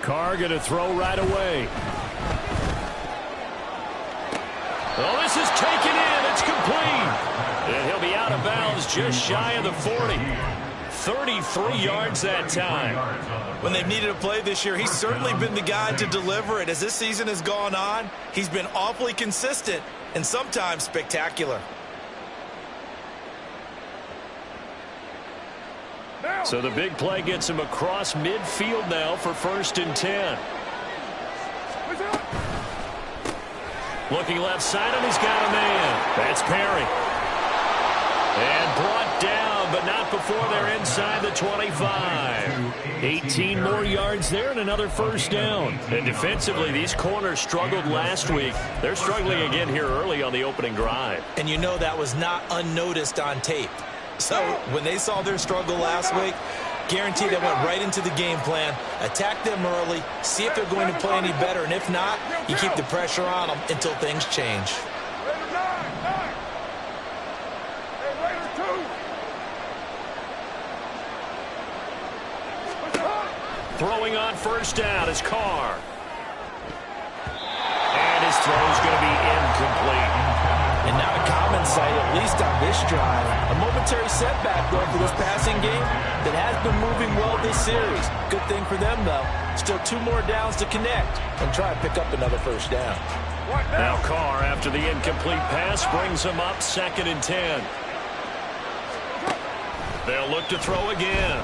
Carr going to throw right away. Oh, this is taken in. It's complete. And he'll be out of bounds just shy of the 40. 33 yards that time. When they've needed a play this year, he's certainly been the guy to deliver it. As this season has gone on, he's been awfully consistent and sometimes spectacular. So the big play gets him across midfield now for 1st and 10. Looking left side, and he's got a man. That's Perry. And brought down, but not before they're inside the 25. 18 more yards there and another 1st down. And defensively, these corners struggled last week. They're struggling again here early on the opening drive. And you know that was not unnoticed on tape. So when they saw their struggle last week, guaranteed they went right into the game plan, attack them early, see if they're going to play any better, and if not, you keep the pressure on them until things change. Throwing on 1st down is Carr. And his throw's going to be incomplete. And not a common sight, at least on this drive. A momentary setback, though, for this passing game that has been moving well this series. Good thing for them, though. Still 2 more downs to connect and try and pick up another 1st down. Now Carr, after the incomplete pass, brings him up 2nd and 10. They'll look to throw again.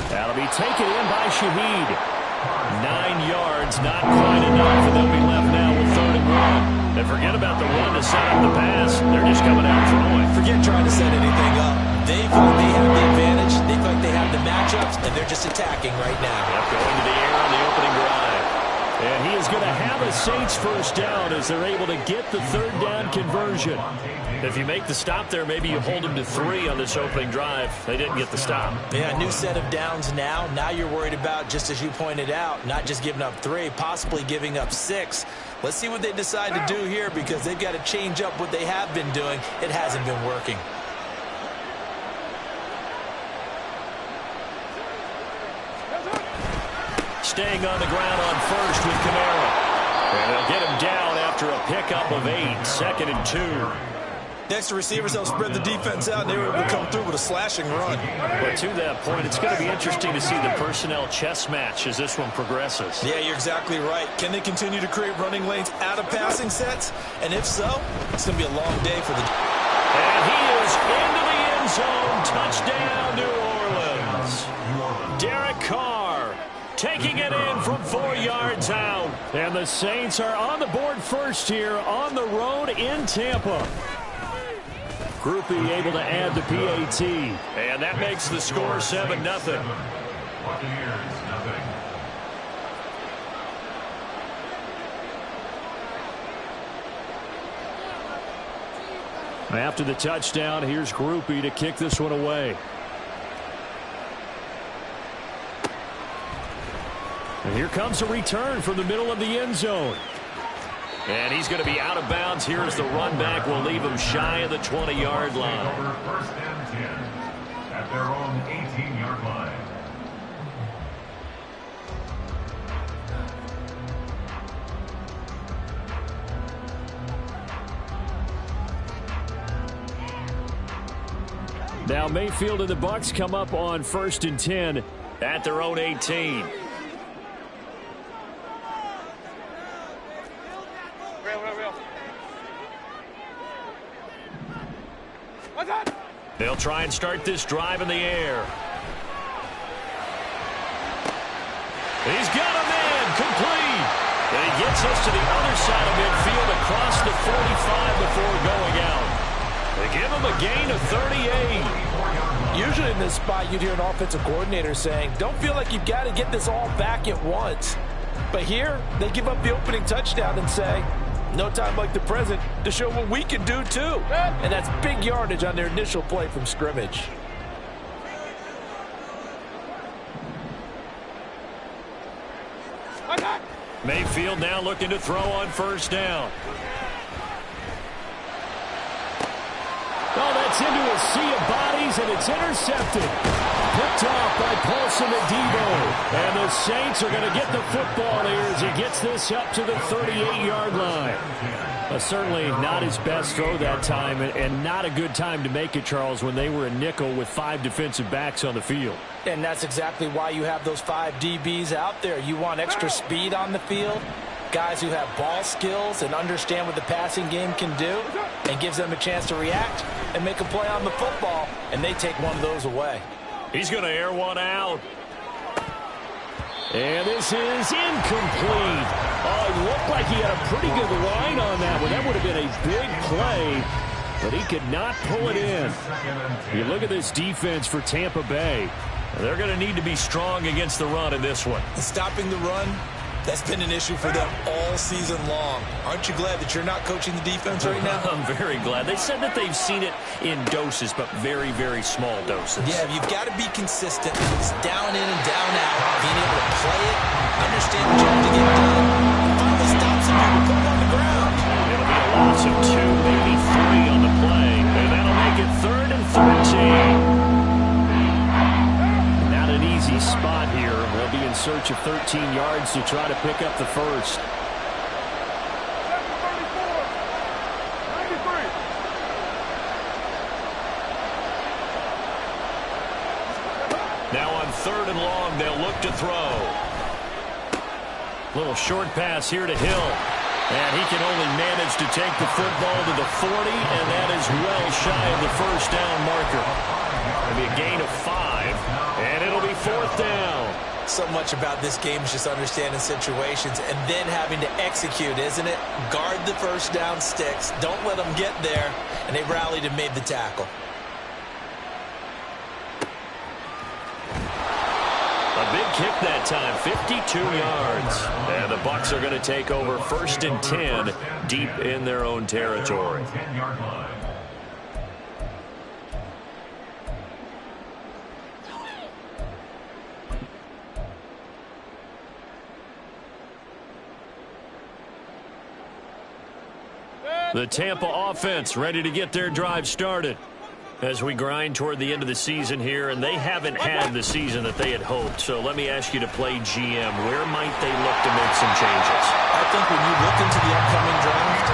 That'll be taken in by Shaheed. 9 yards, not quite enough, and they'll be left now with 3rd and 1. And forget about the run to set up the pass. They're just coming out throwing. Forget trying to set anything up. They feel like they have the advantage. They feel like they have the matchups, and they're just attacking right now. Yep, going to the air on the opening drive. And he is going to have a Saints 1st down as they're able to get the 3rd down conversion. If you make the stop there, maybe you hold them to 3 on this opening drive. They didn't get the stop. Yeah, a new set of downs now. Now you're worried about, just as you pointed out, not just giving up 3, possibly giving up 6. Let's see what they decide to do here because they've got to change up what they have been doing. It hasn't been working. Staying on the ground on 1st with Kamara. And they'll get him down after a pickup of 8. 2nd and 2. Next to receivers, they'll spread the defense out, and they were able to come through with a slashing run. But to that point, it's going to be interesting to see the personnel chess match as this one progresses. Yeah, you're exactly right. Can they continue to create running lanes out of passing sets? And if so, it's going to be a long day for the... And he is into the end zone. Touchdown, New Orleans. Derek Carr taking it in from 4 yards out. And the Saints are on the board first here on the road in Tampa. Groupie able to add the PAT. And that makes the score 7-0. After the touchdown, here's Groupie to kick this one away. And here comes a return from the middle of the end zone. And he's going to be out of bounds. Here's the run back. Will leave him shy of the 20-yard line. 1st and 10 at their own 18-yard line. Now Mayfield and the Bucs come up on 1st and 10 at their own 18. They'll try and start this drive in the air. He's got a man complete. And he gets us to the other side of midfield across the 45 before going out. They give him a gain of 38. Usually in this spot, you'd hear an offensive coordinator saying, don't feel like you've got to get this all back at once. But here, they give up the opening touchdown and say, no time like the present to show what we can do, too. And that's big yardage on their initial play from scrimmage. Mayfield now looking to throw on 1st down. Oh, that's into a sea of bodies, and it's intercepted. Picked off by close into Debo. And the Saints are going to get the football here as he gets this up to the 38-yard line. Certainly not his best throw that time, and not a good time to make it, Charles, when they were a nickel with 5 defensive backs on the field. And that's exactly why you have those 5 DBs out there. You want extra speed on the field, guys who have ball skills and understand what the passing game can do, and gives them a chance to react and make a play on the football, and they take one of those away. He's going to air one out. And this is incomplete. Oh, it looked like he had a pretty good line on that one. That would have been a big play, but he could not pull it in. You look at this defense for Tampa Bay. They're going to need to be strong against the run in this one. Stopping the run, that's been an issue for them all season long. Aren't you glad that you're not coaching the defense right now? I'm very glad. They said that they've seen it in doses, but very, very small doses. Yeah, you've got to be consistent. It's down in and down out. Being able to play it, understand what you have to get done. Finally stop some people, put them on the ground. It'll be a loss of 2, maybe 3 on the play. And that'll make it 3rd and 13. Not an easy spot here. They'll be in search of 13 yards to try to pick up the first. Now on 3rd and long, they'll look to throw. Little short pass here to Hill. And he can only manage to take the football to the 40, and that is well shy of the first down marker. It'll be a gain of 5, and it'll be 4th down. So much about this game is just understanding situations and then having to execute, isn't it? Guard the first down sticks. Don't let them get there. And they rallied and made the tackle. A big kick that time, 52 yards. And the Bucs are going to take over 1st and 10 deep in their own territory. The Tampa offense ready to get their drive started as we grind toward the end of the season here, and they haven't had the season that they had hoped. So let me ask you to play GM. Where might they look to make some changes? I think when you look into the upcoming draft,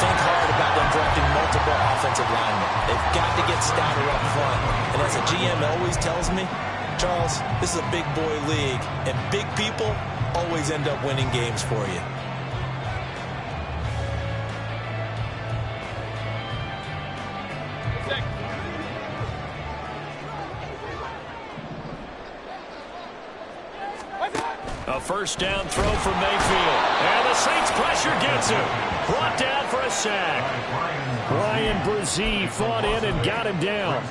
think hard about them drafting multiple offensive linemen. They've got to get stouter up front. And as a GM always tells me, Charles, this is a big boy league, and big people always end up winning games for you. A first down throw for Mayfield. And the Saints pressure gets him. Brought down for a sack. Brian Brzee fought in and got him down.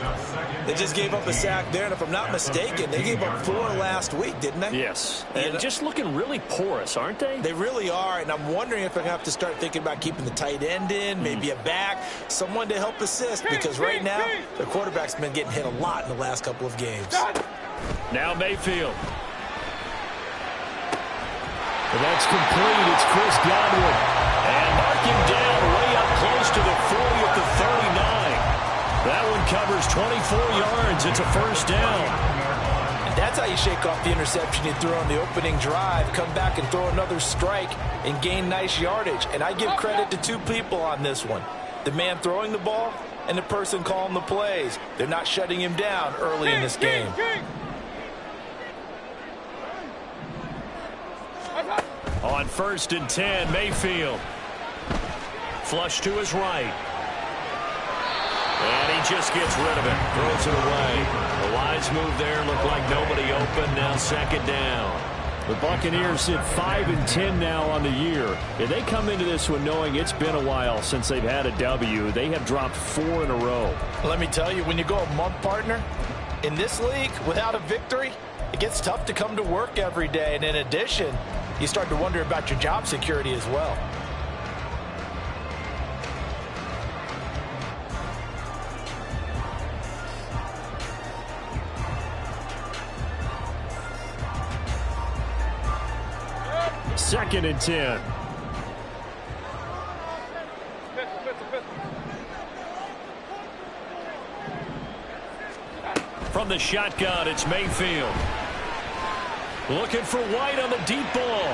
They just gave up a sack there, and if I'm not mistaken, they gave up 4 last week, didn't they? Yes. And just looking really porous, aren't they? They really are, and I'm wondering if I have to start thinking about keeping the tight end in, maybe a back, someone to help assist, because right now, their quarterback's been getting hit a lot in the last couple of games. Now Mayfield. And that's complete. It's Chris Godwin. And mark him down way up close to the 40 at the 39. That one covers 24 yards. It's a first down. And that's how you shake off the interception you threw on the opening drive. Come back and throw another strike and gain nice yardage. And I give credit to 2 people on this one. The man throwing the ball and the person calling the plays. They're not shutting him down early in this game. On 1st and 10, Mayfield. Flush to his right. And he just gets rid of it. Throws it away. A wise move there. Looked like nobody open. Now 2nd down. The Buccaneers sit 5 and 10 now on the year. And they come into this one knowing it's been a while since they've had a W. They have dropped 4 in a row. Let me tell you, when you go a month, partner, in this league, without a victory, it gets tough to come to work every day. And in addition, you start to wonder about your job security as well. Second and 10. From from the shotgun, it's Mayfield. Looking for White on the deep ball.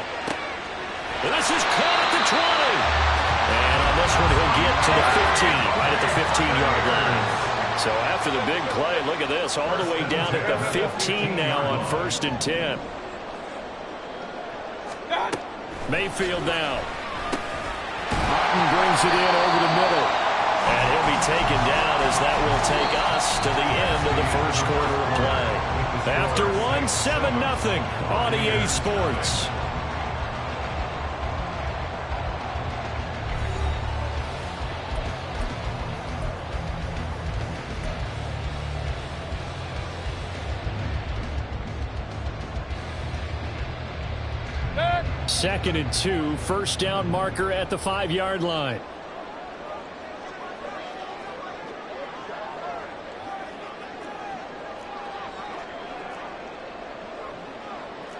And this is caught at the 20. And on this one, he'll get to the 15, right at the 15-yard line. So after the big play, look at this, all the way down at the 15 now on 1st and 10. Mayfield now. Martin brings it in over the middle. And he'll be taken down as that will take us to the end of the first quarter of play. After one, 7-0 on EA Sports. Second and 2, first down marker at the 5-yard line.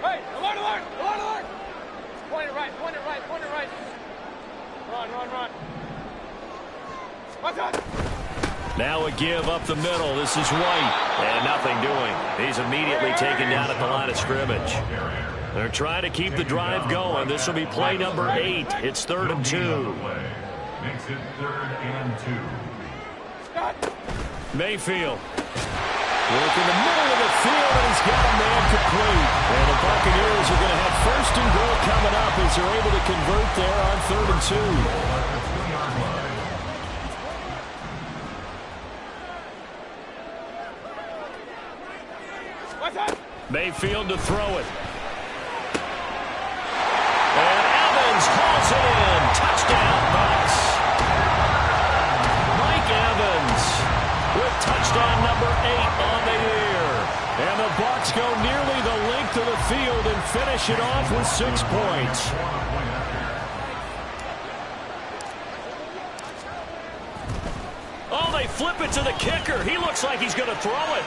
Hey, alert! Point it right. Run. What's up? Now a give up the middle. This is White. And nothing doing. He's immediately taken down at the line of scrimmage. They're trying to keep the drive going. This will be play number 8. It's 3rd and 2. Makes it 3rd and 2. Mayfield. Work in the middle of the field, and he's got a man complete. And the Buccaneers are going to have 1st and goal coming up as they're able to convert there on 3rd and 2. What's up? Mayfield to throw it. And Evans calls it in. Touchdown, Bucs. Mike Evans with touchdown number 8 on the year. And the Bucs go nearly the length of the field and finish it off with 6 points. Oh, they flip it to the kicker. He looks like he's going to throw it.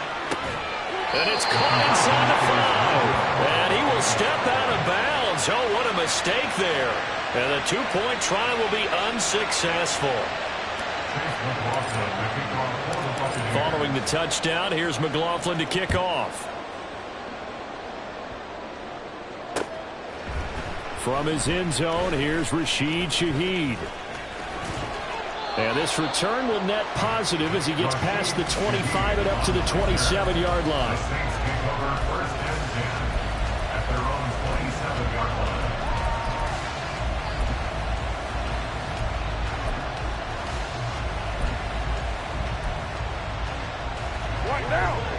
And it's caught inside the 5. And he will step out of bounds. Oh, what a mistake there. And the 2-point try will be unsuccessful. Following the touchdown, here's McLaughlin to kick off. From his end zone, here's Rashid Shaheed. And this return will net positive as he gets past the 25 and up to the 27-yard line.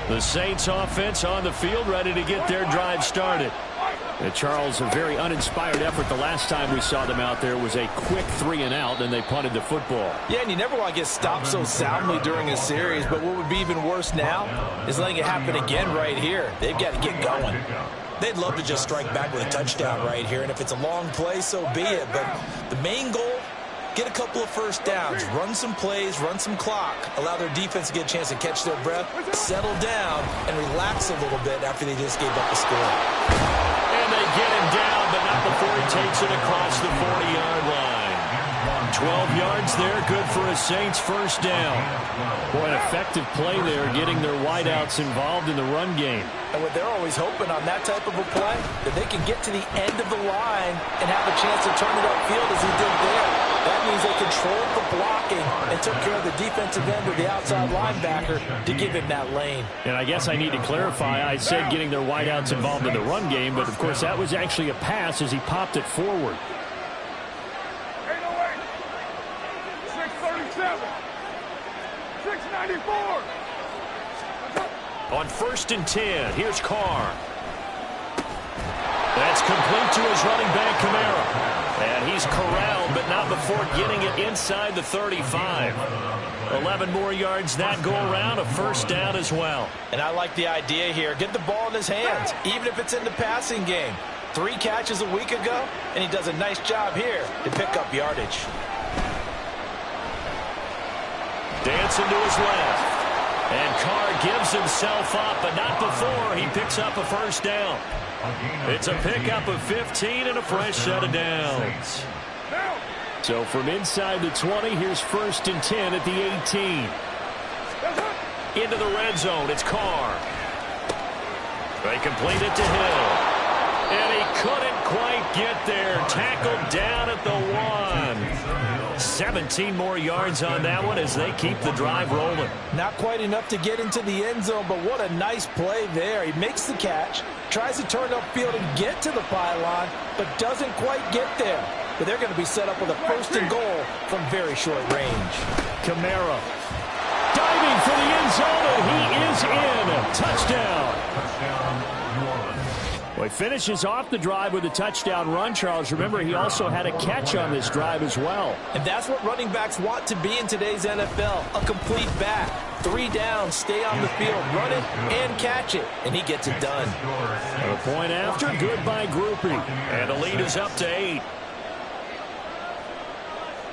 The Saints offense on the field, ready to get their drive started. Charles, a very uninspired effort. The last time we saw them out there was a quick 3-and-out, and they punted the football. Yeah, and you never want to get stopped so soundly during a series, but what would be even worse now is letting it happen again right here. They've got to get going. They'd love to just strike back with a touchdown right here, and if it's a long play, so be it. But the main goal, get a couple of first downs, run some plays, run some clock, allow their defense to get a chance to catch their breath, settle down, and relax a little bit after they just gave up a score. And they get him down, but not before he takes it across the 40-yard line. 12 yards there, good for a Saints first down. Boy, an effective play there, getting their wideouts involved in the run game. And what they're always hoping on that type of a play, that they can get to the end of the line and have a chance to turn it upfield as he did there. That means they controlled the blocking and took care of the defensive end or the outside linebacker to give him that lane. And I guess I need to clarify, I said getting their wideouts involved in the run game, but of course that was actually a pass as he popped it forward. 808, 637, 694. On 1st and 10, here's Carr. That's complete to his running back, Kamara. And he's corralled, but not before getting it inside the 35. 11 more yards that go around, a first down as well. And I like the idea here. Get the ball in his hands, even if it's in the passing game. 3 catches a week ago, and he does a nice job here to pick up yardage. Dancing to his left. And Carr gives himself up, but not before he picks up a first down. It's a pickup of 15 and a fresh set of downs. So from inside the 20, here's 1st and 10 at the 18. Into the red zone, it's Carr. They complete it to Hill. And he couldn't quite get there. Tackled down at the 1. 17 more yards on that one as they keep the drive rolling. Not quite enough to get into the end zone, but what a nice play there. He makes the catch, tries to turn upfield and get to the pylon, but doesn't quite get there. But they're going to be set up with a 1st and goal from very short range. Kamara diving for the end zone, and he is in. Touchdown. Well, he finishes off the drive with a touchdown run, Charles. Remember, he also had a catch on this drive as well. And that's what running backs want to be in today's NFL, a complete back. 3 downs, stay on the field, run it, and catch it. And he gets it done. A point after, good by Grupe. And the lead is up to 8.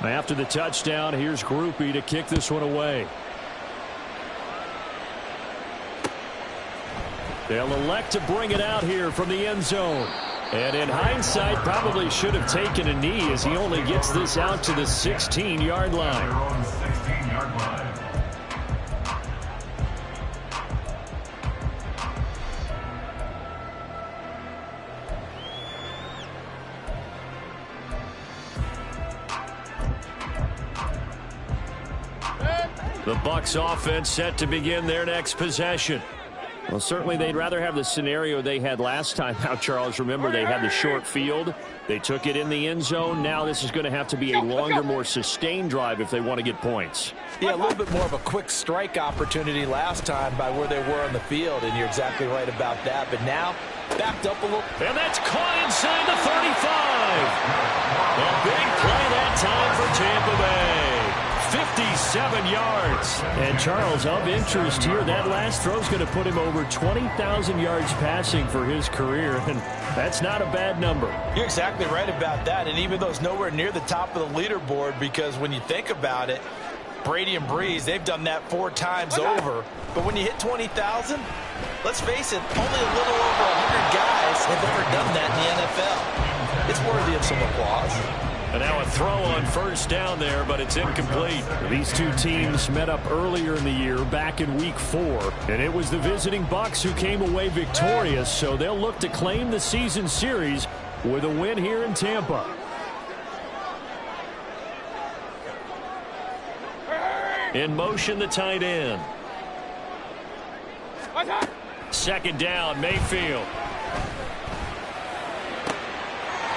After the touchdown, here's Grupe to kick this one away. They'll elect to bring it out here from the end zone. And in hindsight, probably should have taken a knee as he only gets this out to the 16-yard line. The Bucs offense set to begin their next possession. Well, certainly they'd rather have the scenario they had last time out, Charles. Remember, they had the short field. They took it in the end zone. Now this is going to have to be a longer, more sustained drive if they want to get points. Yeah, a little bit more of a quick strike opportunity last time by where they were on the field, and you're exactly right about that. But now, backed up a little. And that's caught inside the 35. A big play that time for Tampa Bay. 57 yards. And Charles, of interest here, that last throw is going to put him over 20,000 yards passing for his career, and that's not a bad number. You're exactly right about that, and even though it's nowhere near the top of the leaderboard, because when you think about it, Brady and Breeze, they've done that 4 times over. But when you hit 20,000, let's face it, only a little over 100 guys have ever done that in the NFL. It's worthy of some applause. And now a throw on first down there, but it's incomplete. These two teams met up earlier in the year, back in Week 4, and it was the visiting Bucs who came away victorious, so they'll look to claim the season series with a win here in Tampa. In motion, the tight end. Second down, Mayfield.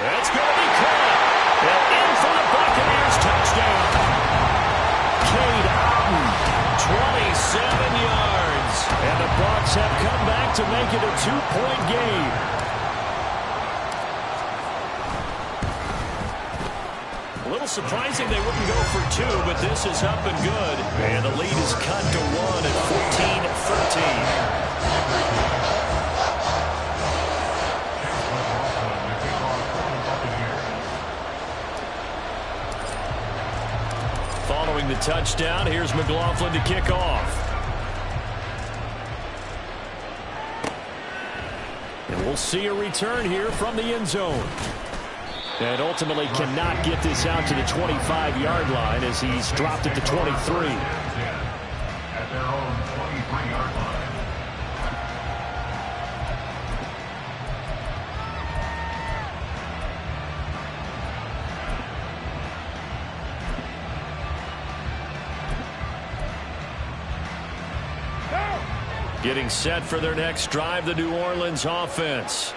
That's going to be caught. And in for the Buccaneers, touchdown. Cade Otton, 27 yards. And the Bucs have come back to make it a 2-point game. A little surprising they wouldn't go for 2, but this is up and good. And the lead is cut to 1 at 14-13. Following the touchdown, here's McLaughlin to kick off. And we'll see a return here from the end zone. And ultimately cannot get this out to the 25-yard line as he's dropped it to 23. At their own 23-yard line. Getting set for their next drive, the New Orleans offense.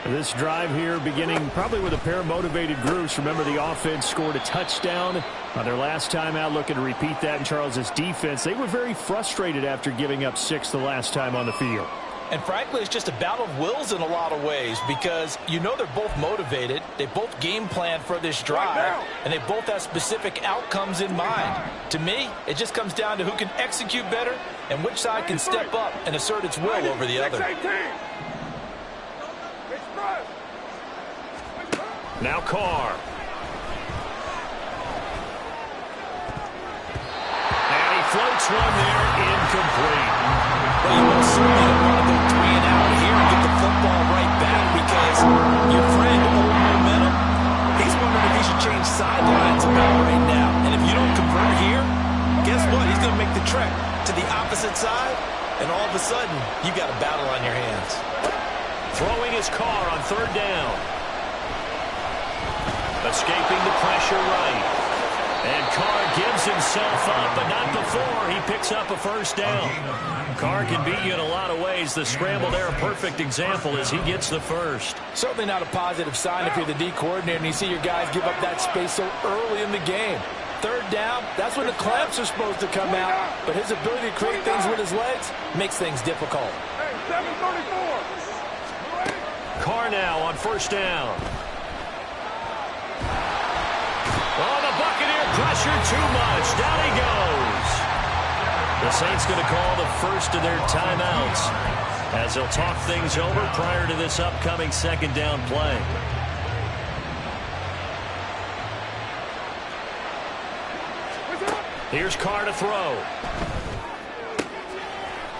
This drive here beginning probably with a pair of motivated groups. Remember, the offense scored a touchdown on their last time out. Looking to repeat that in Charles's defense. They were very frustrated after giving up 6 the last time on the field. And frankly, it's just a battle of wills in a lot of ways because you know they're both motivated. They both game plan for this drive, and they both have specific outcomes in mind. To me, it just comes down to who can execute better and which side can step up and assert its will over the other. Now Carr. And he floats one there, incomplete. Well, you most certainly don't want to go 3 and out here and get the football right back because your friend, old momentum, he's wondering if he should change sidelines about right now. And if you don't convert here, guess what? He's going to make the trek to the opposite side, and all of a sudden, you got a battle on your hands. Throwing his car on third down. Escaping the pressure right. And Carr gives himself up, but not before he picks up a first down. Carr can beat you in a lot of ways. The scramble there, a perfect example as he gets the first. Certainly not a positive sign if you're the D coordinator and you see your guys give up that space so early in the game. Third down, that's when the clamps are supposed to come out. But his ability to create things with his legs makes things difficult. Hey, 734. Carr now on first down. Oh, the Buccaneer pressure too much. Down he goes. The Saints going to call the first of their timeouts as they'll talk things over prior to this upcoming second down play. Here's Carr to throw.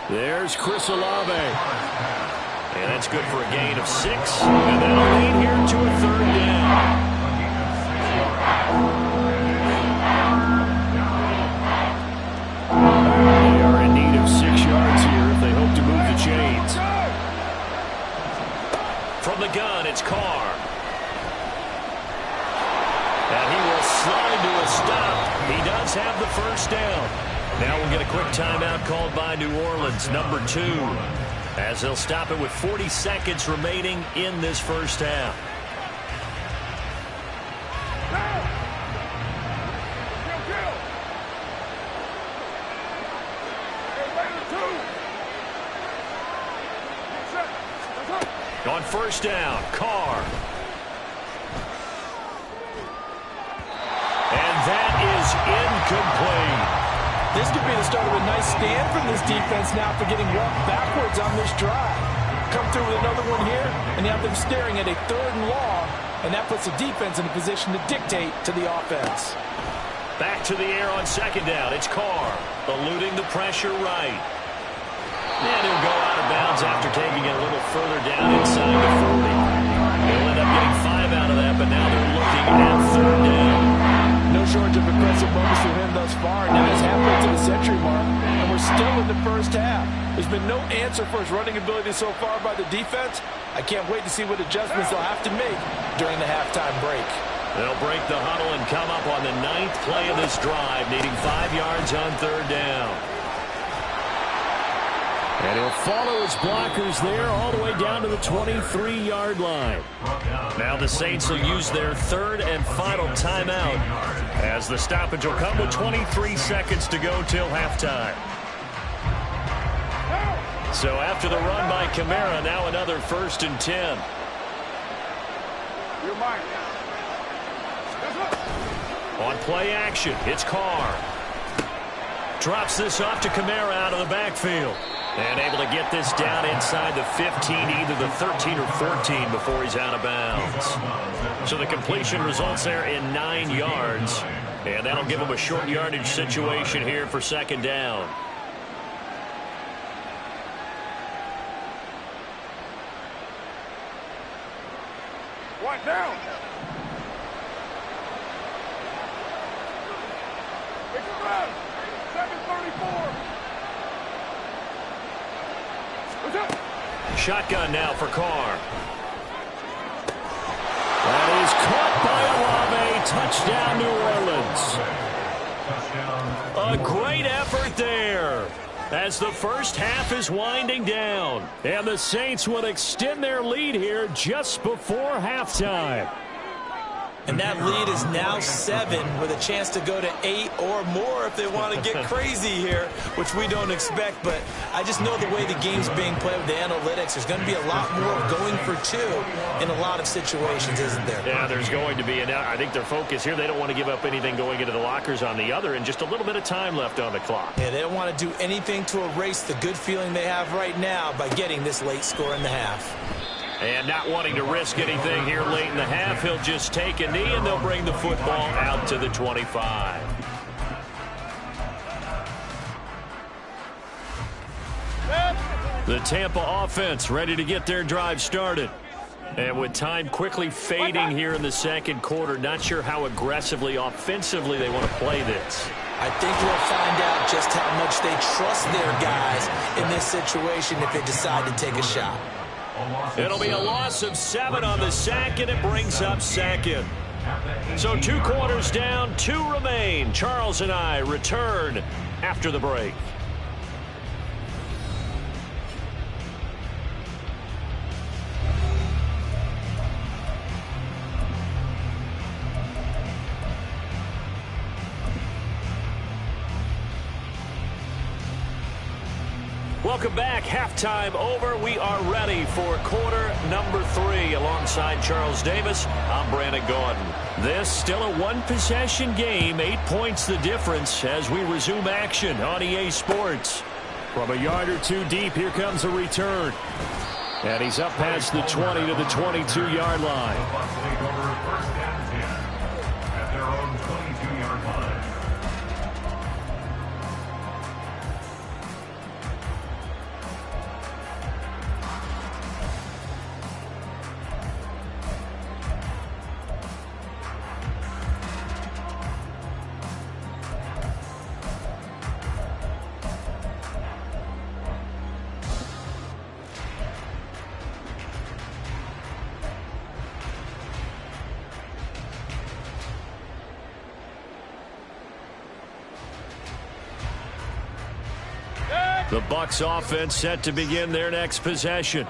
There's Chris Olave. And that's good for a gain of 6. And that'll lead here to a third down. They are in need of 6 yards here if they hope to move the chains. From the gun, it's Carr. And he will slide to a stop. He does have the first down. Now we'll get a quick timeout called by New Orleans, number 2, as they'll stop it with 40 seconds remaining in this first half. On first down, Carr. And that is incomplete. This could be the start of a nice stand from this defense now for getting walked backwards on this drive. Come through with another one here, and you have them staring at a 3rd and long, and that puts the defense in a position to dictate to the offense. Back to the air on second down. It's Carr, eluding the pressure right. And he'll go out of bounds after taking it a little further down inside the 40. They'll end up getting 5 out of that, but now they're looking at third down. No shortage of impressive moments for him thus far. Now he's halfway to the century mark, and we're still in the first half. There's been no answer for his running ability so far by the defense. I can't wait to see what adjustments they'll have to make during the halftime break. They'll break the huddle and come up on the 9th play of this drive, needing 5 yards on third down. And he'll follow his blockers there all the way down to the 23-yard line. Now the Saints will use their 3rd and final timeout as the stoppage will come with 23 seconds to go till halftime. So after the run by Kamara, now another 1st and 10. You're mine. On play action, it's Carr. Drops this off to Kamara out of the backfield. And able to get this down inside the 15, either the 13 or 14 before he's out of bounds. So the completion results there in 9 yards. And that'll give him a short yardage situation here for second down. One down. It's a run. 734. Shotgun now for Carr. That is caught by Olave. Touchdown, New Orleans. A great effort there as the first half is winding down. And the Saints will extend their lead here just before halftime. And that lead is now 7 with a chance to go to 8 or more if they want to get crazy here, which we don't expect. But I just know the way the game's being played with the analytics, there's going to be a lot more going for 2 in a lot of situations, isn't there? Yeah, there's going to be. And I think their focus here, they don't want to give up anything going into the lockers on the other, and just a little bit of time left on the clock. Yeah, they don't want to do anything to erase the good feeling they have right now by getting this late score in the half. And not wanting to risk anything here late in the half, he'll just take a knee, and they'll bring the football out to the 25. The Tampa offense ready to get their drive started. And with time quickly fading here in the second quarter, not sure how aggressively, offensively they want to play this. I think we'll find out just how much they trust their guys in this situation if they decide to take a shot. It'll be a loss of 7 on the sack, and it brings up second. So 2 quarters down, 2 remain. Charles and I return after the break. Welcome back. Halftime over. We are ready for quarter number 3. Alongside Charles Davis, I'm Brandon Gaudin. This still a 1-possession game. 8 points the difference as we resume action on EA Sports. From a yard or 2 deep, here comes a return. And he's up past the 20 to the 22-yard line. First and 10 at their own 22-yard line. The Bucs offense set to begin their next possession.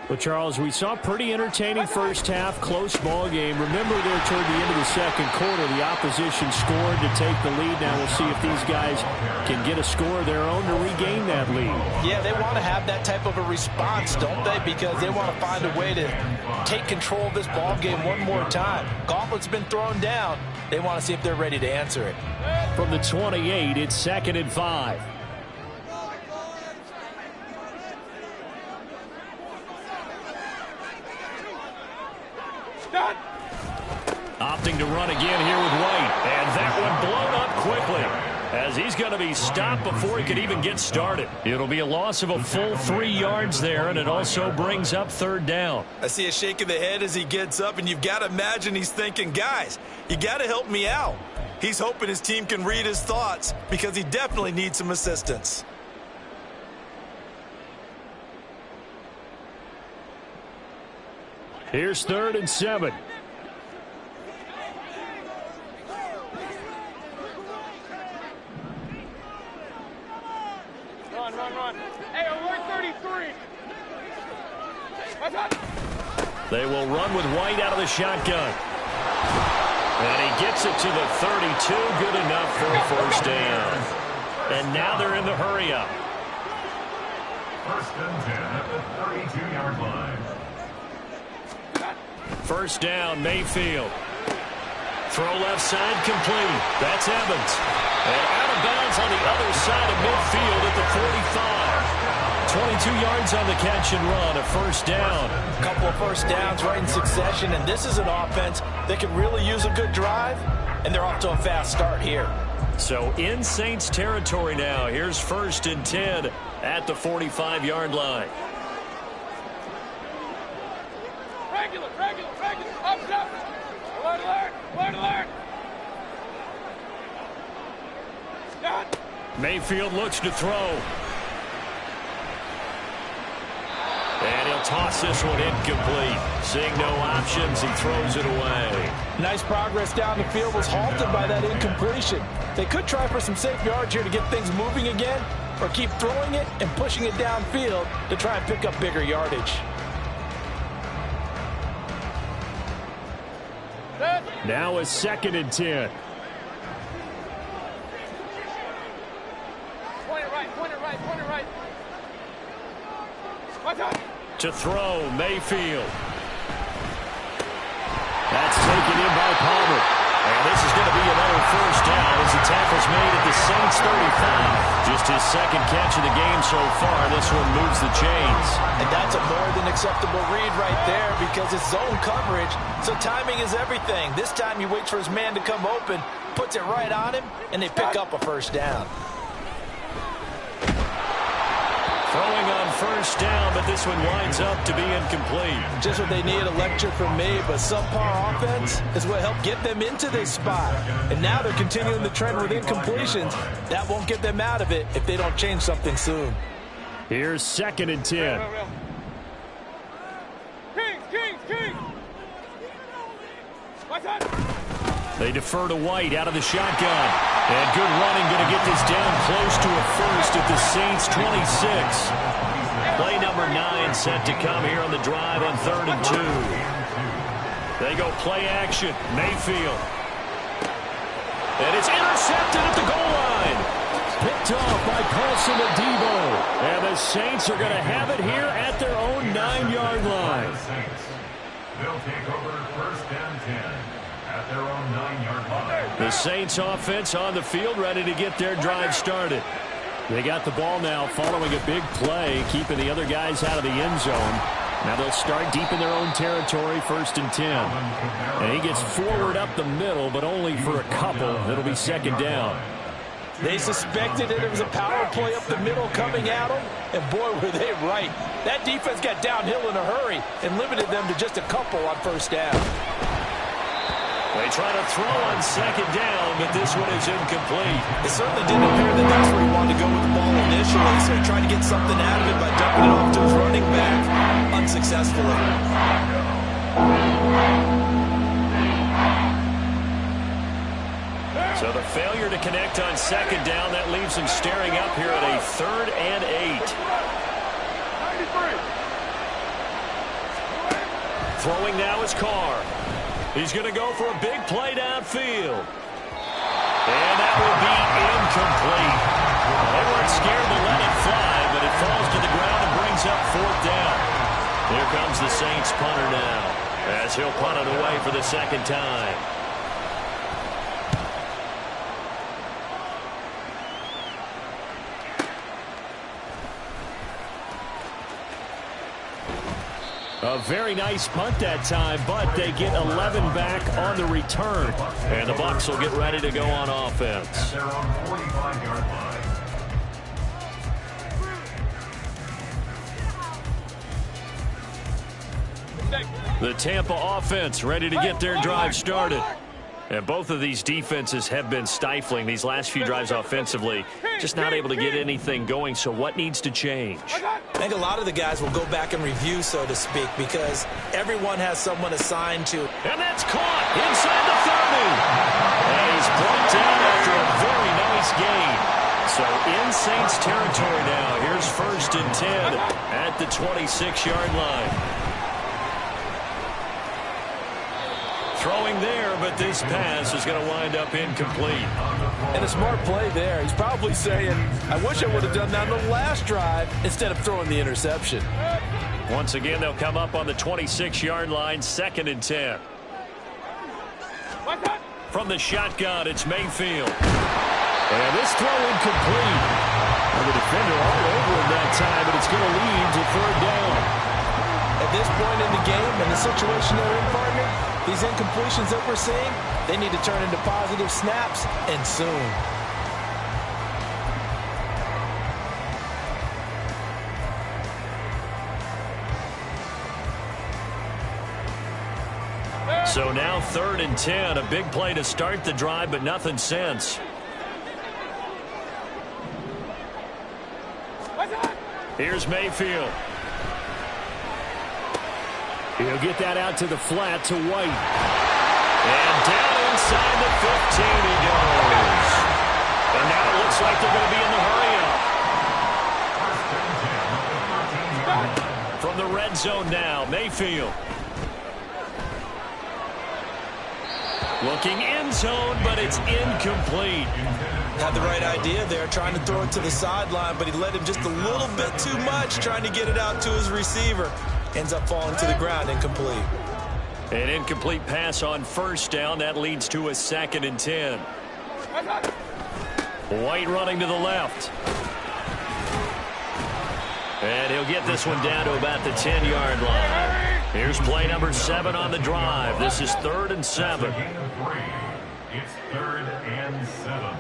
Well, Charles, we saw a pretty entertaining first half, close ball game. Remember there toward the end of the second quarter, the opposition scored to take the lead. Now we'll see if these guys can get a score of their own to regain that lead. Yeah, they want to have that type of a response, don't they? Because they want to find a way to take control of this ball game one more time. Gauntlet's been thrown down. They want to see if they're ready to answer it. From the 28, it's 2nd and 5. Opting to run again here with White. And that one blown up quickly as he's going to be stopped before he could even get started. It'll be a loss of a full 3 yards there, and it also brings up 3rd down. I see a shake of the head as he gets up, and you've got to imagine he's thinking, guys, you got to help me out. He's hoping his team can read his thoughts because he definitely needs some assistance. Here's 3rd and 7. Run. Hey, alert 33. They will run with White out of the shotgun. And he gets it to the 32. Good enough for a 1st down. And now they're in the hurry up. 1st and 10 at the 32-yard line. 1st down, Mayfield. Throw left side complete. That's Evans. And out of bounds on the other side of midfield at the 45. 22 yards on the catch and run, a 1st down. A couple of 1st downs right in succession, and this is an offense that can really use a good drive, and they're off to a fast start here. So in Saints territory now. Here's 1st and 10 at the 45-yard line. Regular. Up. Alert. Mayfield looks to throw. And he'll toss this one incomplete. Seeing no options, he throws it away. Nice progress down the field was halted by that incompletion. They could try for some safe yards here to get things moving again, or keep throwing it and pushing it downfield to try and pick up bigger yardage. Now a 2nd and 10. Point it right. To throw, Mayfield. That's taken in by Palmer. And this is going to be another 1st down as the tackle's made at the Saints 35. Just his 2nd catch of the game so far. This one moves the chains. And that's a more than acceptable read right there because it's zone coverage, so timing is everything. This time he waits for his man to come open, puts it right on him, and they pick up a 1st down. Throwing on 1st down, but this one winds up to be incomplete. Just what they need, a lecture from me, but subpar offense is what helped get them into this spot. And now they're continuing the trend with incompletions. That won't get them out of it if they don't change something soon. Here's 2nd and 10. They defer to White out of the shotgun. And good running, going to get this down close to a first at the Saints' 26. Play number 9 set to come here on the drive on 3rd and 2. They go play action. Mayfield. And it's intercepted at the goal line. Picked off by Paulson Adebo. And the Saints are going to have it here at their own 9-yard line. They'll take over 1st and 10 at their own 9-yard line. The Saints offense on the field, ready to get their drive started. They got the ball now following a big play, keeping the other guys out of the end zone. Now they'll start deep in their own territory, 1st and 10. And he gets forward up the middle, but only for a couple. It'll be 2nd down. They suspected that it was a power play up the middle coming at them, and boy, were they right. That defense got downhill in a hurry and limited them to just a couple on 1st down. They try to throw on 2nd down, but this one is incomplete. It certainly didn't appear that that's where he wanted to go with the ball initially, so he tried to get something out of it by dumping it off to his running back unsuccessfully. So the failure to connect on 2nd down, that leaves him staring up here at a 3rd and 8. Throwing now is Carr. He's going to go for a big play downfield. And that will be incomplete. They weren't scared to let it fly, but it falls to the ground and brings up 4th down. Here comes the Saints punter now, as he'll punt it away for the 2nd time. A very nice punt that time, but they get 11 back on the return. And the Bucs will get ready to go on offense. At their own 45-yard line. The Tampa offense ready to get their drive started. And both of these defenses have been stifling these last few drives offensively. Just not able to get anything going, so what needs to change? I think a lot of the guys will go back and review, so to speak, because everyone has someone assigned to. And that's caught inside the 30. And he's brought down after a very nice gain. So in Saints territory now. Here's 1st and 10 at the 26-yard line. Throwing there, but this pass is going to wind up incomplete. And a smart play there. He's probably saying, I wish I would have done that on the last drive instead of throwing the interception. Once again, they'll come up on the 26-yard line, 2nd and 10. From the shotgun, it's Mayfield. And this throw incomplete. And the defender all over him that time, but it's going to lead to 3rd down. At this point in the game and the situation they're in, partner, these incompletions that we're seeing, they need to turn into positive snaps, and soon. So now 3rd and 10, a big play to start the drive, but nothing since. Here's Mayfield. He'll get that out to the flat to White. And down inside the 15 he goes. And now it looks like they're going to be in the hurry-up. From the red zone now, Mayfield. Looking end zone, but it's incomplete. Had the right idea there, trying to throw it to the sideline, but he let him just a little bit too much, trying to get it out to his receiver. Ends up falling to the ground, incomplete. An incomplete pass on 1st down. That leads to a 2nd and 10. White running to the left. And he'll get this one down to about the 10-yard line. Here's play number 7 on the drive. This is 3rd and 7. Gain of 3. It's 3rd and 7.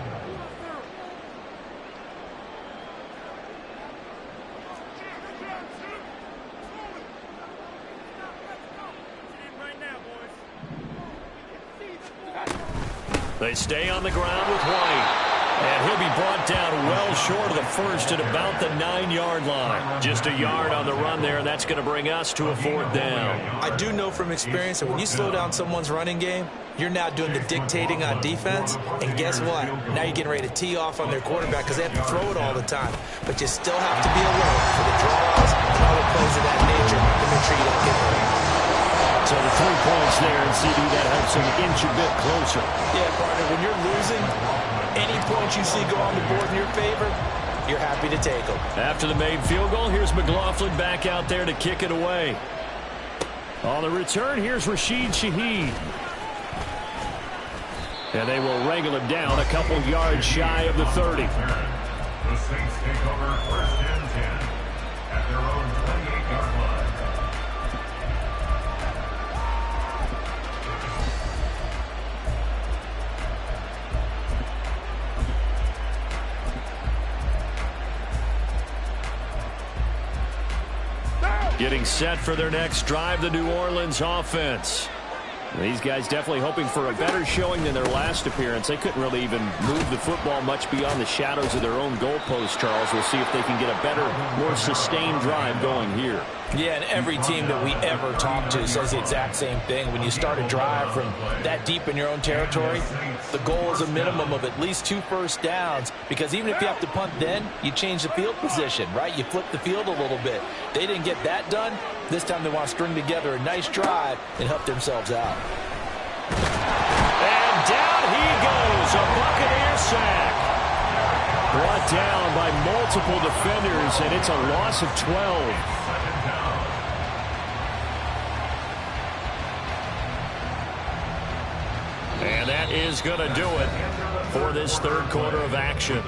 They stay on the ground with White. And he'll be brought down well short of the first at about the 9-yard line. Just a yard on the run there, and that's going to bring us to a 4th down. I do know from experience that when you slow down someone's running game, you're now doing the dictating on defense, and guess what? Now you're getting ready to tee off on their quarterback because they have to throw it all the time. But you still have to be alert for the draws and other plays of that nature to make sure you don't get hurt. So the 3 points there, and CD, that helps him inch a bit closer. Yeah, partner, when you're losing, any points you see go on the board in your favor, you're happy to take them. After the made field goal, here's McLaughlin back out there to kick it away. On the return, here's Rashid Shaheed. And they will wrangle him down a couple yards shy of the 30. The Saints take over 1st and 10 at their own 28-yard line. Getting set for their next drive, the New Orleans offense. These guys definitely hoping for a better showing than their last appearance. They couldn't really even move the football much beyond the shadows of their own goalpost, Charles. We'll see if they can get a better, more sustained drive going here. Yeah, and every team that we ever talk to says the exact same thing. When you start a drive from that deep in your own territory, the goal is a minimum of at least 2 first downs, because even if you have to punt then, you change the field position, right? You flip the field a little bit. They didn't get that done. This time they want to string together a nice drive and help themselves out. And down he goes, a Buccaneer sack. Brought down by multiple defenders, and it's a loss of 12. And that is going to do it for this 3rd quarter of action.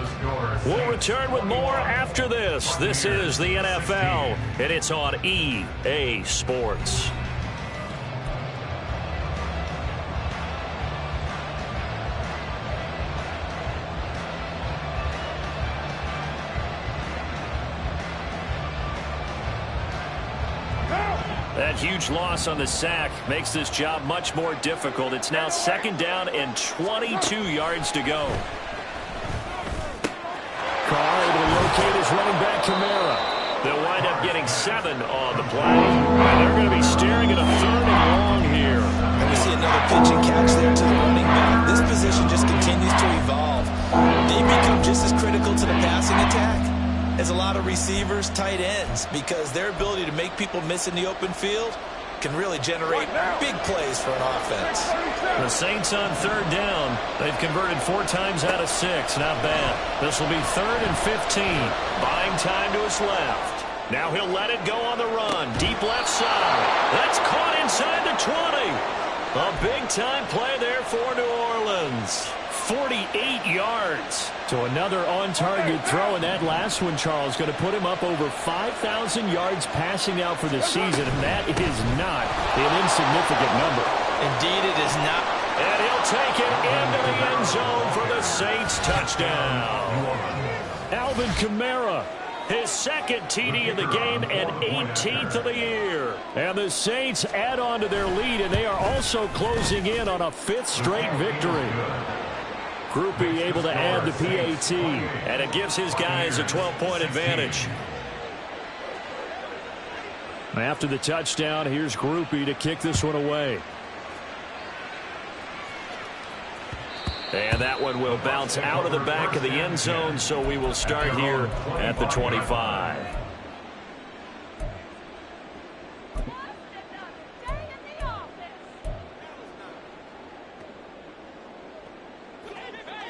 We'll return with more after this. This is the NFL, and it's on EA Sports. That huge loss on the sack makes this job much more difficult. It's now 2nd down and 22 yards to go. Carr able to locate his running back, Kamara. They'll wind up getting 7 on the play. And they're going to be staring at a 3rd and long here. And we see another pitch and catch there to the running back. This position just continues to evolve. They become just as critical to the passing attack as a lot of receivers, tight ends, because their ability to make people miss in the open field can really generate big plays for an offense. The Saints on 3rd down. They've converted 4 times out of 6. Not bad. This will be 3rd and 15. Buying time to his left. Now he'll let it go on the run. Deep left side. That's caught inside the 20. A big-time play there for New Orleans. 48 yards to another on-target throw, and that last one, Charles, going to put him up over 5,000 yards passing out for the season, and that is not an insignificant number. Indeed, it is not. And he'll take it into the end zone for the Saints touchdown. Alvin Kamara, his 2nd TD of the game and 18th of the year. And the Saints add on to their lead, and they are also closing in on a 5th straight victory. Groupie able to add the PAT, and it gives his guys a 12-point advantage. After the touchdown, here's Groupie to kick this one away. And that one will bounce out of the back of the end zone, so we will start here at the 25.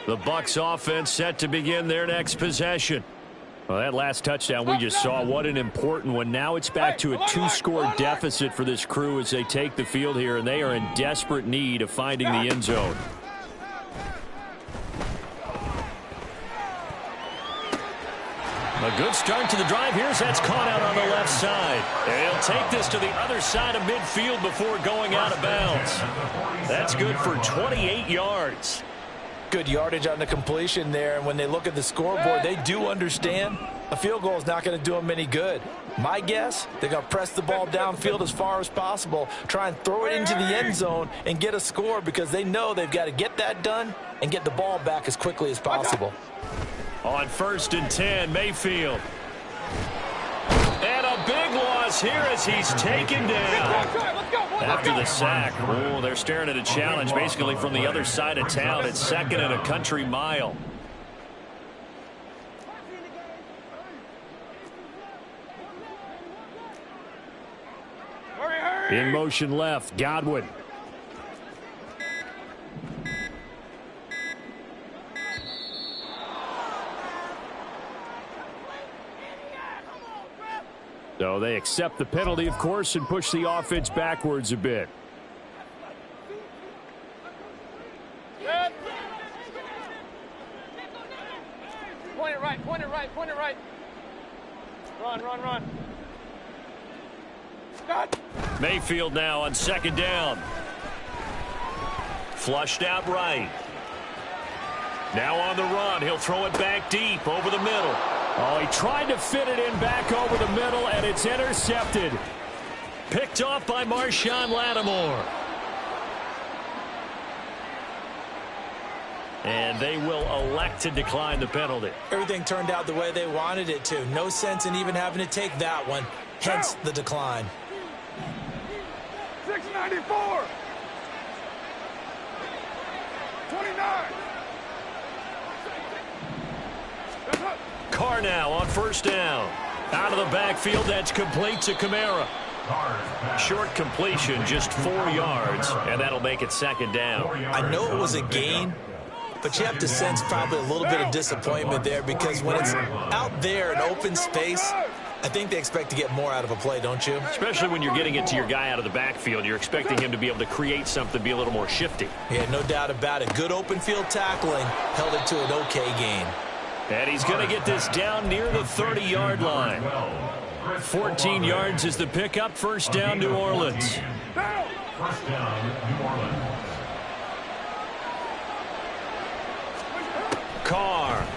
The Bucs offense set to begin their next possession. Well, that last touchdown we just saw, what an important one. Now it's back to a 2-score deficit for this crew as they take the field here, and they are in desperate need of finding the end zone. A good start to the drive. Here's that's caught out on the left side. And he'll take this to the other side of midfield before going out of bounds. That's good for 28 yards. Good yardage on the completion there, and when they look at the scoreboard, they do understand a field goal is not going to do them any good. My guess, they're going to press the ball downfield as far as possible, try and throw it into the end zone and get a score because they know they've got to get that done and get the ball back as quickly as possible. On 1st and 10, Mayfield. And a big loss here as he's taken down. After the sack, oh, they're staring at a challenge basically from the other side of town. It's 2nd and a country mile. In motion left, Godwin. So they accept the penalty, of course, and push the offense backwards a bit. Point it right, point it right, point it right. Run, run, run. Cut. Mayfield now on 2nd down. Flushed out right. Now on the run. He'll throw it back deep over the middle. Oh, he tried to fit it in back over the middle, and it's intercepted. Picked off by Marshawn Lattimore. And they will elect to decline the penalty. Everything turned out the way they wanted it to. No sense in even having to take that one. Hence the decline. 694. 29. Carr now on 1st down. Out of the backfield, that's complete to Kamara. Short completion, just 4 yards, and that'll make it 2nd down. I know it was a gain, but you have to sense probably a little bit of disappointment there because when it's out there in open space, I think they expect to get more out of a play, don't you? Especially when you're getting it to your guy out of the backfield. You're expecting him to be able to create something, be a little more shifty. Yeah, no doubt about it. Good open field tackling held it to an okay gain. And he's going to get this down near the 30-yard line. 14 yards is the pickup. 1st down, New Orleans. 1st down, New Orleans. Carr.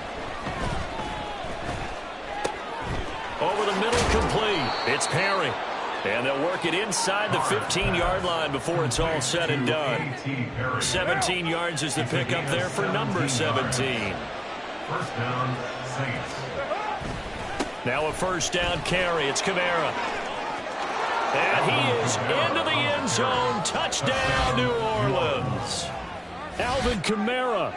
Over the middle, complete. It's Perry. And they'll work it inside the 15-yard line before it's all said and done. 17 yards is the pickup there for number 17. 1st down, Saints. Now a 1st down carry. It's Kamara. And he is into the end zone. Touchdown, New Orleans. Alvin Kamara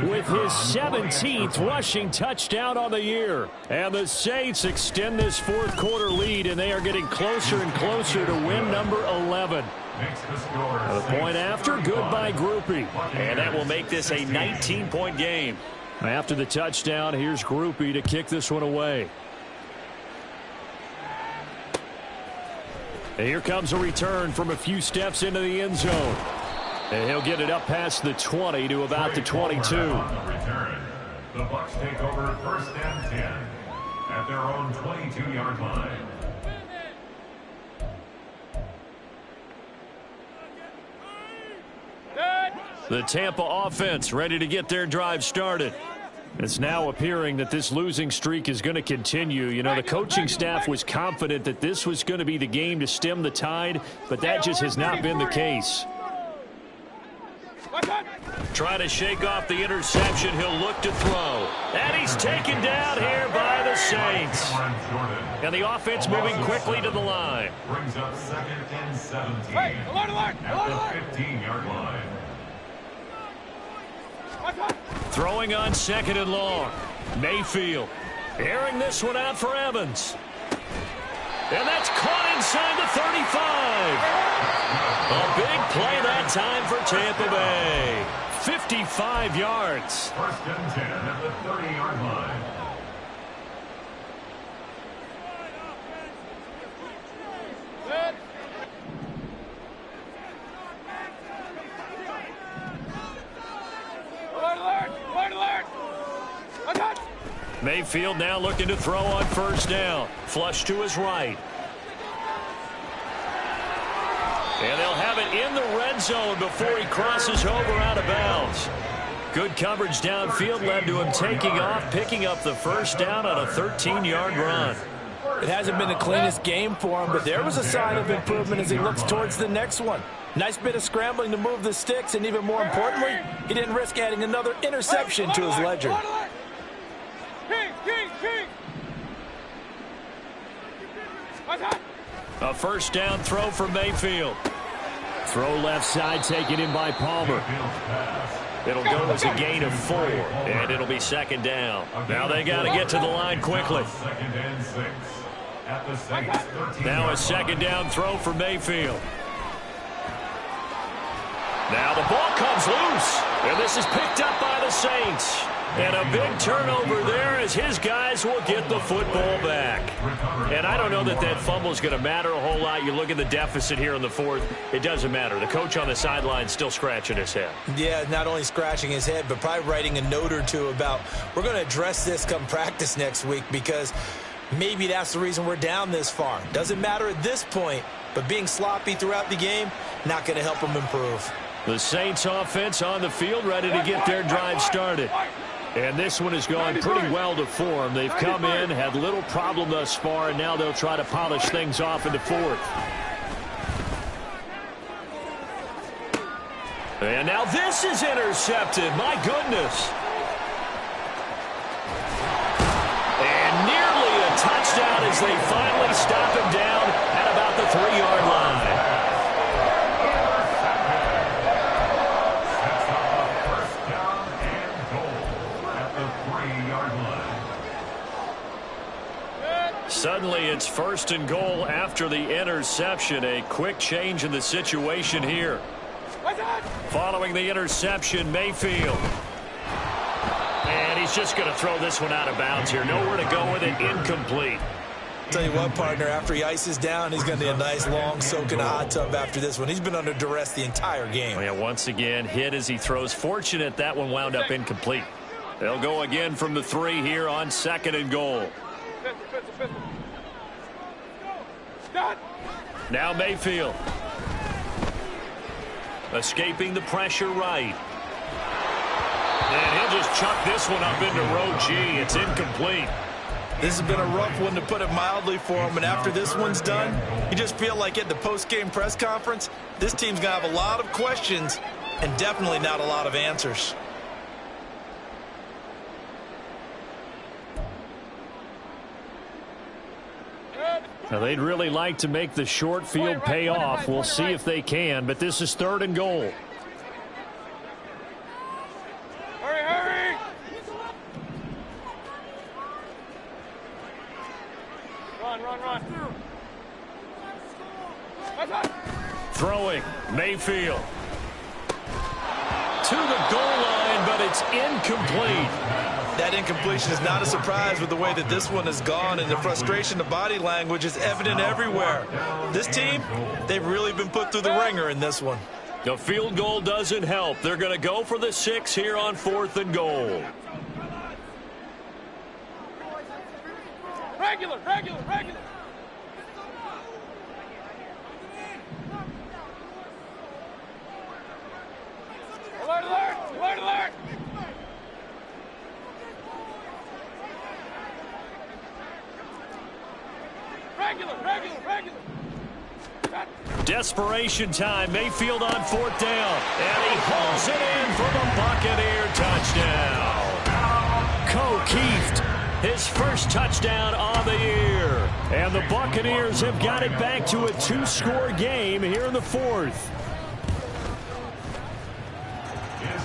with his 17th rushing touchdown on the year. And the Saints extend this 4th quarter lead, and they are getting closer and closer to win number 11. The point after, good by Grupe. And that will make this a 19-point game. After the touchdown, here's Grupe to kick this one away. And here comes a return from a few steps into the end zone. And he'll get it up past the 20 to about the 22. The Bucs take over 1st and 10 at their own 22-yard line. The Tampa offense ready to get their drive started. It's now appearing that this losing streak is going to continue. You know, the coaching staff was confident that this was going to be the game to stem the tide, but that just has not been the case. Try to shake off the interception. He'll look to throw. And he's taken down here by the Saints. And the offense moving quickly to the line. Brings up 2nd and 17. Hey, alert, alert, alert, alert. At the 15-yard line. Throwing on 2nd and long. Mayfield airing this one out for Evans. And that's caught inside the 35. A big play that time for Tampa Bay. 55 yards. 1st and 10 at the 30-yard line. Good. Alert, alert, alert, alert. Attack. Mayfield now looking to throw on 1st down. Flush to his right. And they'll have it in the red zone before he crosses over out of bounds. Good coverage downfield led to him taking off, picking up the first down on a 13-yard run. It hasn't been the cleanest game for him, but there was a sign of improvement as he looks towards the next one. Nice bit of scrambling to move the sticks, and even more importantly, he didn't risk adding another interception to his ledger. A first down throw for Mayfield. Throw left side taken in by Palmer. It'll go as a gain of 4, and it'll be second down. Now they got to get to the line quickly. Now a second down throw for Mayfield. Now the ball comes loose, and this is picked up by the Saints. And a big turnover there as his guys will get the football back. And I don't know that that fumble is going to matter a whole lot. You look at the deficit here in the fourth, it doesn't matter. The coach on the sideline still scratching his head. Yeah, not only scratching his head, but probably writing a note or two about we're going to address this come practice next week because maybe that's the reason we're down this far. Doesn't matter at this point, but being sloppy throughout the game, not going to help them improve. The Saints offense on the field ready to get their drive started. And this one has gone pretty well to form. They've come in, had little problem thus far, and now they'll try to polish things off in the fourth. And now this is intercepted. My goodness. And nearly a touchdown as they finally stop him down at about the 3-yard line. Suddenly it's first and goal after the interception. A quick change in the situation here. Following the interception, Mayfield. And he's just going to throw this one out of bounds here. Nowhere to go with it. Incomplete. Tell you what, partner, after he ices down, he's going to need a nice long soak in a hot tub after this one. He's been under duress the entire game. Yeah, once again, hit as he throws. Fortunate that one wound up incomplete. They'll go again from the 3 here on second and goal. Now Mayfield. Escaping the pressure right. And he'll just chuck this one up into row G. It's incomplete. This has been a rough one, to put it mildly, for him. And after this one's done, you just feel like at the post-game press conference, this team's going to have a lot of questions and definitely not a lot of answers. Now they'd really like to make the short field pay off. We'll see if they can, but this is third and goal. Hurry, hurry! Run, run, run. Throwing, Mayfield. To the goal line, but it's incomplete. That incompletion is not a surprise with the way that this one has gone, and the frustration, the body language is evident everywhere. This team, they've really been put through the ringer in this one. The field goal doesn't help. They're going to go for the 6 here on fourth and goal. Regular, regular, regular. Alert, alert, alert, alert. Regular, regular, regular. Desperation time. Mayfield on fourth down. And he hauls it in for the Buccaneer touchdown. O'Keefe, his first touchdown on the year. And the Buccaneers have got it back to a 2-score game here in the fourth.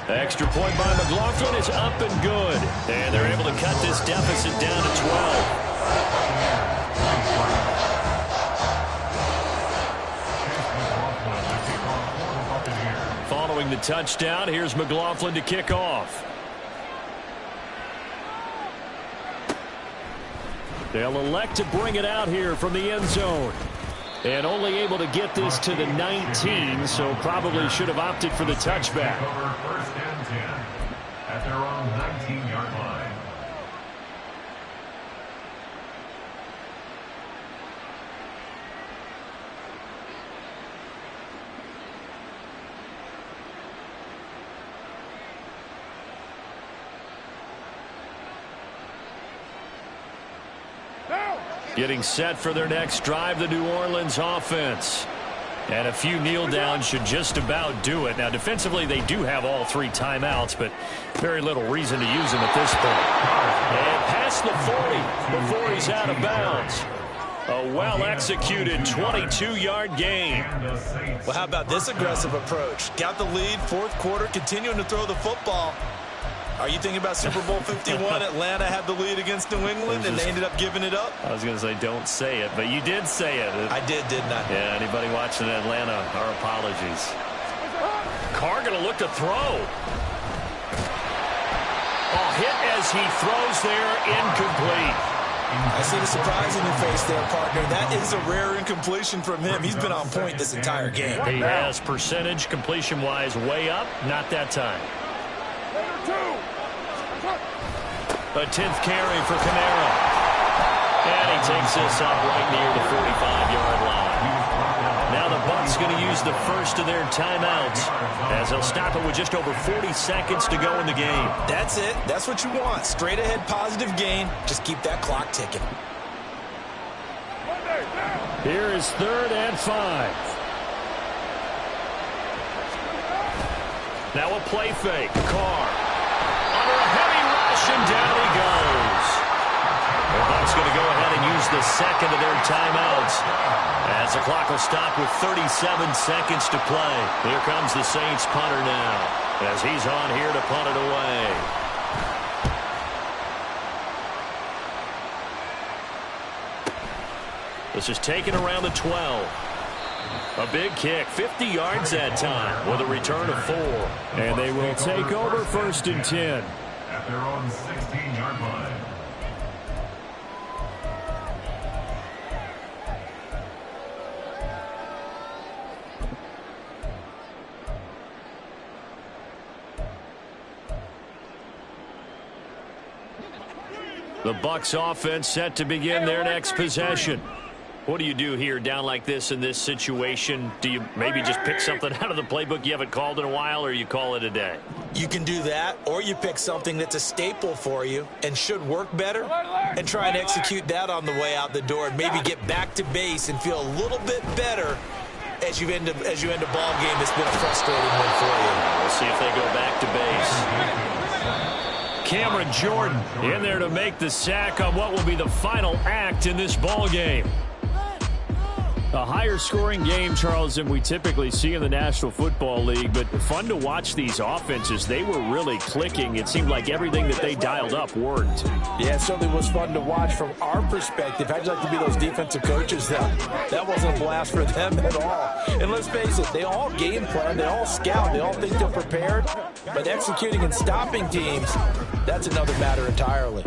Extra point by McLaughlin is up and good. And they're able to cut this deficit down to 12. Following the touchdown, here's McLaughlin to kick off. They'll elect to bring it out here from the end zone. And only able to get this to the 19, so probably should have opted for the touchback. First and 10 at their own 19-yard line. Getting set for their next drive, the New Orleans offense. And a few kneel downs should just about do it. Now, defensively, they do have all 3 timeouts, but very little reason to use them at this point. And past the 40 before he's out of bounds. A well-executed 22-yard gain. Well, how about this aggressive approach? Got the lead, 4th quarter, continuing to throw the football. Are you thinking about Super Bowl 51? Atlanta had the lead against New England, and they ended up giving it up? I was going to say don't say it, but you did say it. I did, didn't I? Yeah, anybody watching Atlanta, our apologies. Carr going to look to throw. Hit as he throws there, incomplete. I see the surprise in your face there, partner. That is a rare incompletion from him. He's been on point this entire game. He has percentage completion-wise way up. Not that time. A 10th carry for Kamara. And he takes this up right near the 45-yard line. Now the Bucs going to use the first of their timeouts as they'll stop it with just over 40 seconds to go in the game. That's it. That's what you want. Straight ahead positive gain. Just keep that clock ticking. Here is 3rd and 5. Now a play fake. Carr. Under a heavy rush, and down he goes. The Bucs going to go ahead and use the second of their timeouts as the clock will stop with 37 seconds to play. Here comes the Saints punter now as he's on here to punt it away. This is taken around the 12. A big kick, 50 yards that time with a return of 4. And they will take over 1st and 10. At their own 16-yard line. The Bucs offense set to begin their next possession. What do you do here down like this in this situation? Do you maybe just pick something out of the playbook you haven't called in a while, or you call it a day? You can do that, or you pick something that's a staple for you and should work better and try and execute that on the way out the door and maybe get back to base and feel a little bit better as you end a ball game that's been a frustrating one for you. We'll see if they go back to base. Cameron Jordan in there to make the sack on what will be the final act in this ball game. A higher scoring game, Charles, than we typically see in the National Football League, but fun to watch these offenses. They were really clicking. It seemed like everything that they dialed up worked. Yeah, it certainly was fun to watch from our perspective. How'd you like to be those defensive coaches, though? That wasn't a blast for them at all. And let's face it, they all game plan, they all scout, they all think they're prepared, but executing and stopping teams, that's another matter entirely.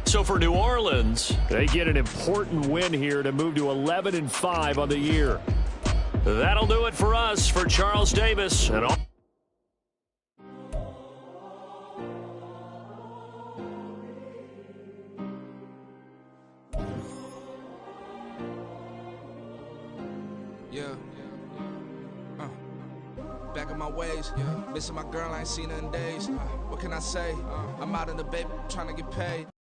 So for New Orleans, they get an important win here to move to 11-5 on the year. That'll do it for us. For Charles Davis and all. Back in my ways, missing my girl, I ain't seen her in days. What can I say? I'm out in the baby, trying to get paid.